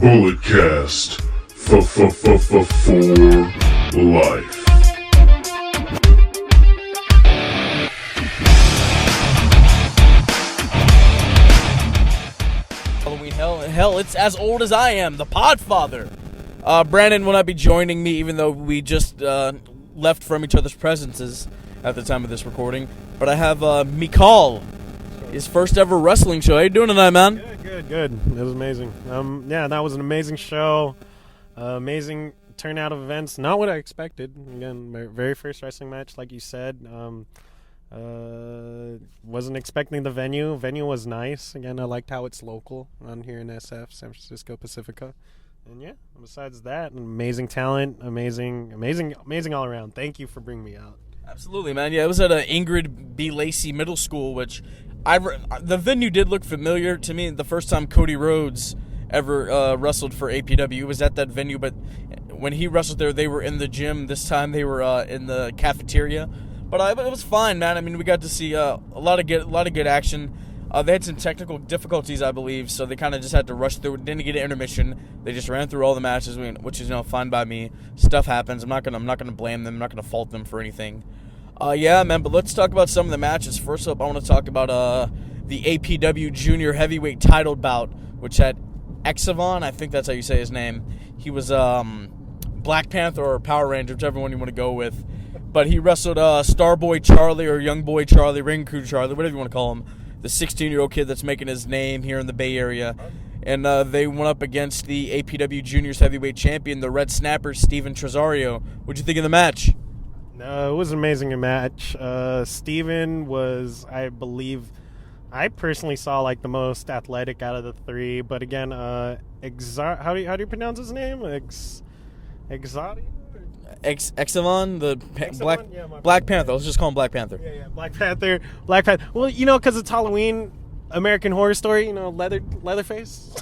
Bulletcast for life. Halloween hell, it's as old as I am, the Podfather. Brandon will not be joining me, even though we just left from each other's presences at the time of this recording. But I have Mikal, his first ever wrestling show. How you doing tonight, man? Good. It was amazing. Yeah, that was an amazing show. Amazing turnout of events. Not what I expected. Again, my very first wrestling match, like you said. Wasn't expecting the venue. Venue was nice. Again, I liked how it's local around here in SF, San Francisco, Pacifica. And yeah, besides that, amazing talent, amazing all around. Thank you for bringing me out. Absolutely, man. Yeah, it was at Ingrid B. Lacey Middle School, which the venue did look familiar to me. The first time Cody Rhodes ever wrestled for APW, it was at that venue. But when he wrestled there, they were in the gym. This time they were in the cafeteria. But it was fine, man. I mean, we got to see a lot of good action. They had some technical difficulties, I believe, so they kind of just had to rush through. Didn't get an intermission. They just ran through all the matches, which is fine by me. Stuff happens. I'm not gonna blame them. I'm not gonna fault them for anything. Yeah, man. But let's talk about some of the matches. First up, I want to talk about the APW Junior Heavyweight Title bout, which had Exavon. I think that's how you say his name. He was Black Panther or Power Ranger, whichever one you want to go with. But he wrestled Starboy Charlie or Young Boy Charlie, Ring Crew Charlie, whatever you want to call him. The 16-year-old kid that's making his name here in the Bay Area. And they went up against the APW Juniors Heavyweight Champion, the Red Snapper, Steven Tresario. What'd you think of the match? No, it was an amazing match. Steven was, I believe, I personally saw like the most athletic out of the three. But again, how do you pronounce his name? Exotic? Exavon, Black Panther. Let's just call him Black Panther. Yeah, Black Panther. Well, because it's Halloween, American Horror Story. Leatherface.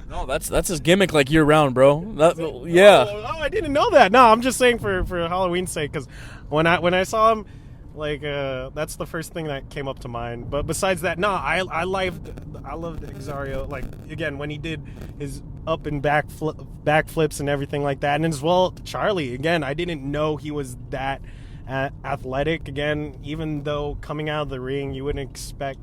No, that's his gimmick like year round, bro. Yeah. Oh, I didn't know that. No, I'm just saying for Halloween's sake, because when I saw him, that's the first thing that came up to mind. But besides that, no, I loved Exario. Like again, when he did his up and back flips and everything like that, and as well Charlie. Again, I didn't know he was that athletic. Again, even though coming out of the ring, you wouldn't expect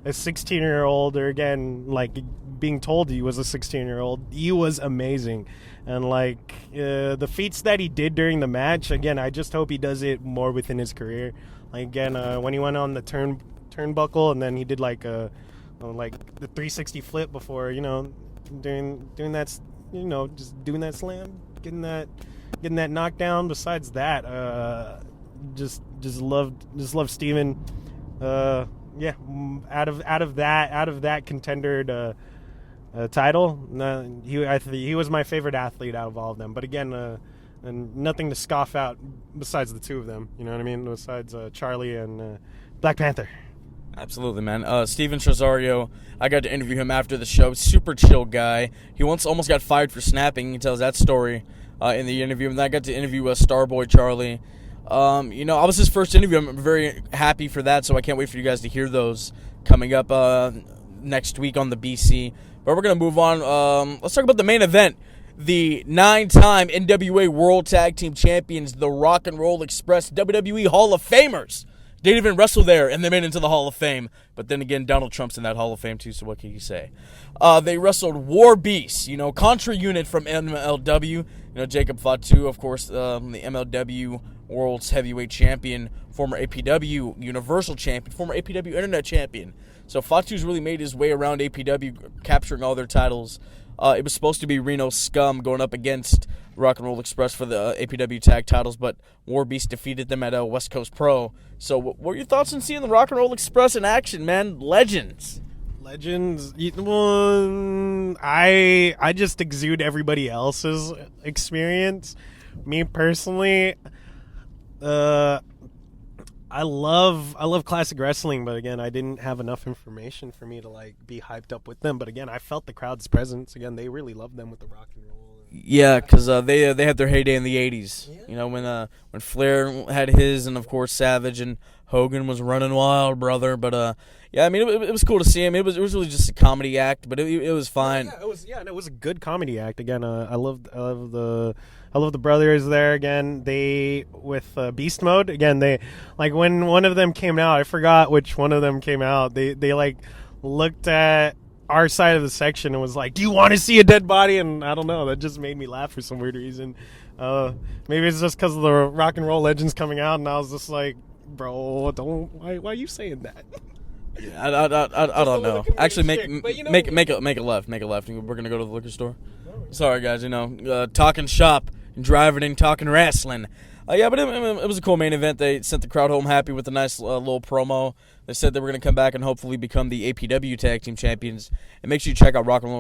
a 16-year-old, or again, like being told he was a 16-year-old. He was amazing, and the feats that he did during the match. Again, I just hope he does it more within his career. Like again, when he went on the turnbuckle, and then he did the 360 flip before, doing that, just doing that slam, getting that knockdown. Besides that, just loved Steven. Yeah, out of that contender title, he was my favorite athlete out of all of them. But again, and nothing to scoff out besides the two of them. You know what I mean? Besides Charlie and Black Panther. Absolutely, man. Steven Tresario, I got to interview him after the show. Super chill guy. He once almost got fired for snapping. He tells that story in the interview. And then I got to interview Starboy Charlie. I was his first interview. I'm very happy for that, so I can't wait for you guys to hear those coming up next week on the BC. But we're going to move on. Let's talk about the main event. The 9-time NWA World Tag Team Champions, the Rock and Roll Express WWE Hall of Famers. They didn't even wrestle there, and they made it into the Hall of Fame. But then again, Donald Trump's in that Hall of Fame too, so what can you say? They wrestled War Beast, Contra Unit from MLW. Jacob Fatu, of course, the MLW World's Heavyweight Champion, former APW Universal Champion, former APW Internet Champion. So Fatu's really made his way around APW, capturing all their titles. It was supposed to be Reno Scum going up against Rock and Roll Express for the APW tag titles, but War Beast defeated them at West Coast Pro. So what were your thoughts on seeing the Rock and Roll Express in action, man? Legends. I just exude everybody else's experience. Me personally, I love classic wrestling, but again, I didn't have enough information for me to be hyped up with them. But again, I felt the crowd's presence. Again, they really loved them with the rock and roll. Yeah, because they had their heyday in the '80s. You know, when Flair had his, and of course Savage and Hogan was running wild, brother. But yeah, I mean it was cool to see him. It was really just a comedy act, but it was fine. And it was a good comedy act. Again, I love the brothers there. Again, they with Beast Mode. Again, they like when one of them came out. I forgot which one of them came out. They like looked at our side of the section and was like, "Do you want to see a dead body?" And I don't know, that just made me laugh for some weird reason. Maybe it's just because of the Rock and Roll Legends coming out, and I was just like, "Bro, why are you saying that?" Yeah, I don't know. Actually, make a left. We're gonna go to the liquor store. Sorry, guys. You know, talking shop and driving and talking wrestling. Yeah, but it was a cool main event. They sent the crowd home happy with a nice little promo. They said they were going to come back and hopefully become the APW Tag Team Champions. And make sure you check out Rock and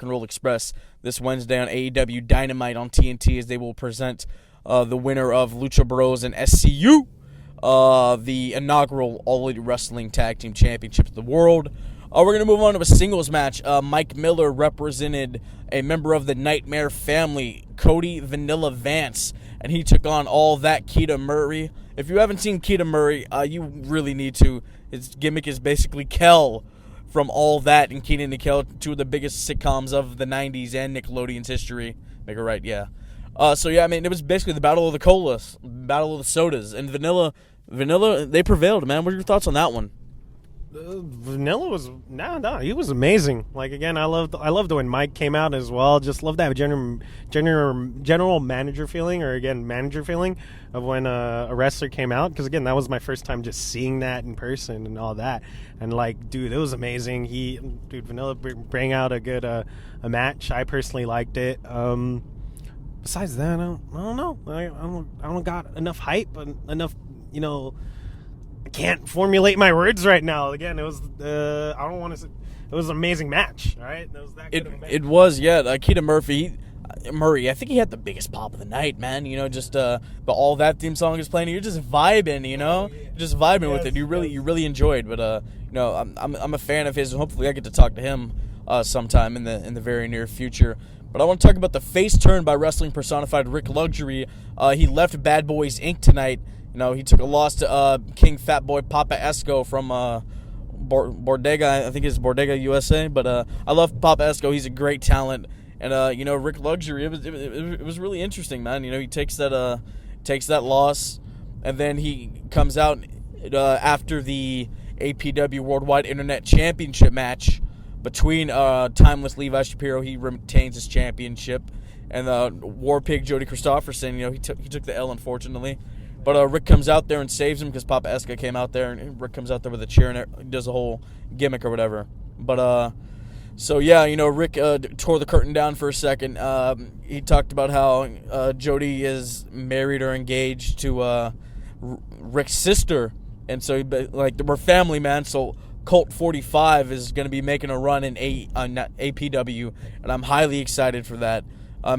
Roll Express this Wednesday on AEW Dynamite on TNT, as they will present the winner of Lucha Bros and SCU, the inaugural All Elite Wrestling Tag Team Championship of the world. We're going to move on to a singles match. Mike Miller represented a member of the Nightmare family, Cody Vanilla Vance, and he took on All That Keita Murray. If you haven't seen Keita Murray, you really need to. His gimmick is basically Kel from All That and Keita and Kel, two of the biggest sitcoms of the 90s and Nickelodeon's history. Make it right, yeah. So, yeah, I mean, it was basically the battle of the colas, battle of the sodas, and Vanilla, they prevailed, man. What are your thoughts on that one? Vanilla was he was amazing. Like, again, I loved when Mike came out as well. Just love that general manager feeling, or again manager feeling of when a wrestler came out, because again that was my first time just seeing that in person and all that. And like, dude, it was amazing. Vanilla bring out a good a match. I personally liked it. Besides that, I don't know. I don't got enough hype and enough, you know. I can't formulate my words right now. Again, it was I don't want to say, it was an amazing match. All right, that was that good of a match. It was, yeah. Keita Murray, I think he had the biggest pop of the night, man. You know, just the All That theme song is playing. You're just vibing, you know, just vibing with it. You really enjoyed. But you know, I'm a fan of his, and hopefully I get to talk to him sometime in the very near future. But I want to talk about the face turn by wrestling personified Rick Luxury. He left Bad Boys Inc. tonight. You know, he took a loss to King Fat Boy Papa Esco from Bordega. I think it's Bordega USA. But I love Papa Esco. He's a great talent. And you know, Rick Luxury. It was really interesting, man. You know, he takes that loss, and then he comes out after the APW Worldwide Internet Championship match between Timeless Levi Shapiro. He retains his championship, and War Pig Jody Christopherson. You know, he took the L, unfortunately. But Rick comes out there and saves him, because Papa Esca came out there, and Rick comes out there with a chair and does a whole gimmick or whatever. But so yeah, you know, Rick tore the curtain down for a second. He talked about how Jody is married or engaged to Rick's sister, and so like we're family, man. So Colt 45 is going to be making a run in APW, and I'm highly excited for that.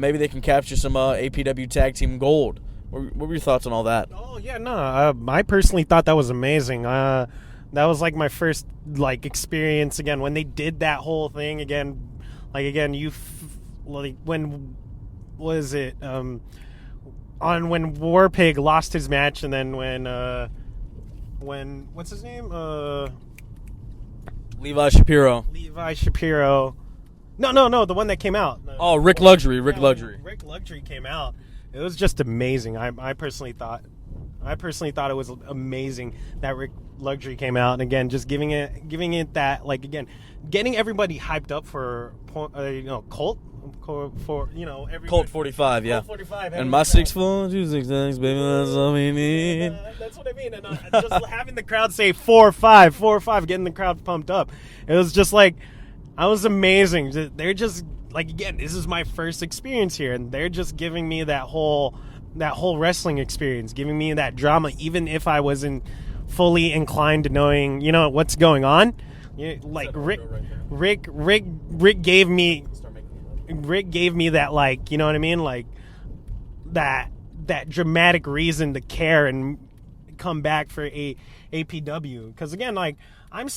Maybe they can capture some APW Tag Team Gold. What were your thoughts on all that? Oh yeah, no, I personally thought that was amazing. That was like my first like experience again when they did that whole thing again. Like again, when was it? On when War Pig lost his match, and then when what's his name? Levi Shapiro. No, the one that came out. Oh, Rick Luxury. Rick Luxury came out. It was just amazing. I personally thought it was amazing that Rick Luxury came out, and again, just giving it that, like, again, getting everybody hyped up for Colt for Colt 45, yeah. Colt 45, and my 6'4", 266, baby, that's all we need. That's what I mean. And just having the crowd say 4-5, getting the crowd pumped up. It was just like, I was amazing. They're just like, again, this is my first experience here, and they're just giving me that whole wrestling experience, giving me that drama, even if I wasn't fully inclined to knowing, you know, what's going on. Like Rick gave me that, like, you know what I mean, like that dramatic reason to care and come back for APW. Because again, like, I'm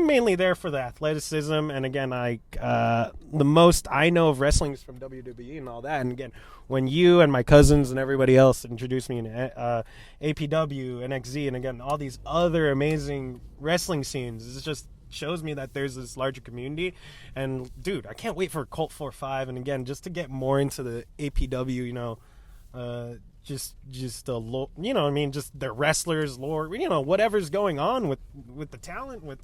mainly there for the athleticism, and again, the most I know of wrestling is from WWE and all that. And again, when you and my cousins and everybody else introduced me in APW, NXZ, and again all these other amazing wrestling scenes, it just shows me that there's this larger community. And dude, I can't wait for Colt 4-5, and again, just to get more into the APW, just the you know what I mean, just the wrestlers lore, whatever's going on with the talent, with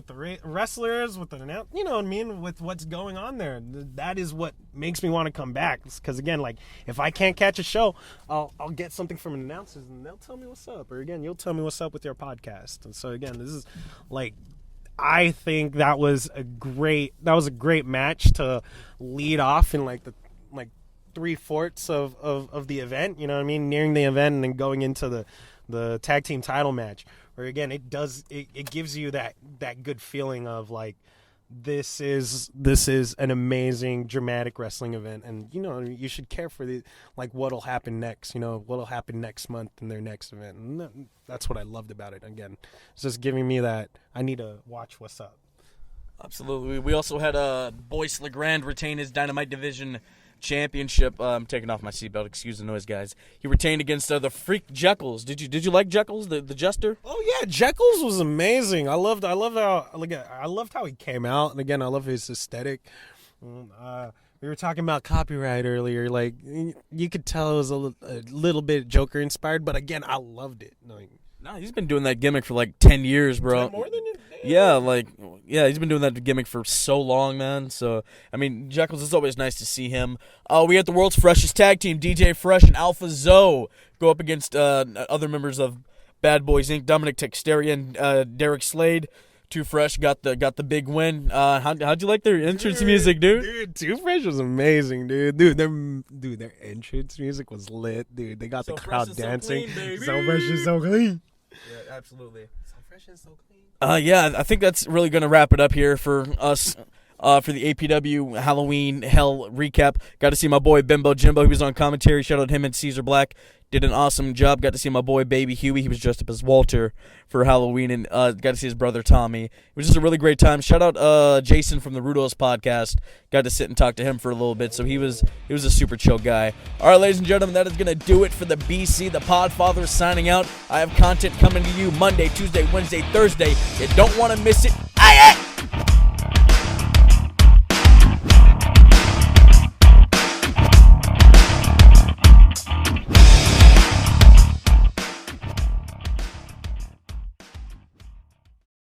the wrestlers, with the, you know what I mean, with what's going on there. That is what makes me want to come back, because again, like, if I can't catch a show, I'll get something from an announcer and they'll tell me what's up, or again, you'll tell me what's up with your podcast. And so again, this is like, I think that was a great match to lead off in like 3/4 of the event, you know what I mean, nearing the event and then going into the tag team title match, where again it gives you that good feeling of like, this is an amazing dramatic wrestling event, and you should care for what'll happen next, what'll happen next month in their next event. And that's what I loved about it. Again, it's just giving me that I need to watch what's up. Absolutely. We also had Boyce LeGrand retain his Dynamite Division Championship. I'm taking off my seatbelt. Excuse the noise, guys. He retained against the Freak Jekyls. Did you like Jekyls, the Jester? Oh yeah, Jekyls was amazing. I loved how he came out, and again, I love his aesthetic. We were talking about copyright earlier. Like, you could tell it was a little bit Joker inspired, but again, I loved it. No, he's been doing that gimmick for like 10 years, bro. More than it. Yeah, he's been doing that gimmick for so long, man. So, I mean, Jekyls, it's always nice to see him. We had the world's freshest tag team, DJ Fresh and Alpha Zoe, go up against other members of Bad Boys Inc., Dominic Texteria and Derek Slade. Too Fresh got the big win. How'd you like their entrance music, dude? Dude, Too Fresh was amazing, dude. Their entrance music was lit, dude. They got the crowd dancing. So fresh and so clean. Yeah, absolutely. So fresh and so clean. Yeah, I think that's really going to wrap it up here for us for the APW Halloween Hell recap. Got to see my boy Bimbo Jimbo. He was on commentary. Shout out him and Caesar Black. Did an awesome job. Got to see my boy Baby Huey. He was dressed up as Walter for Halloween, and got to see his brother Tommy. It was just a really great time. Shout out Jason from the Rudos podcast. Got to sit and talk to him for a little bit. So he was a super chill guy. All right, ladies and gentlemen, that is going to do it for the BC. The Podfather signing out. I have content coming to you Monday, Tuesday, Wednesday, Thursday. You don't want to miss it. Aye, aye!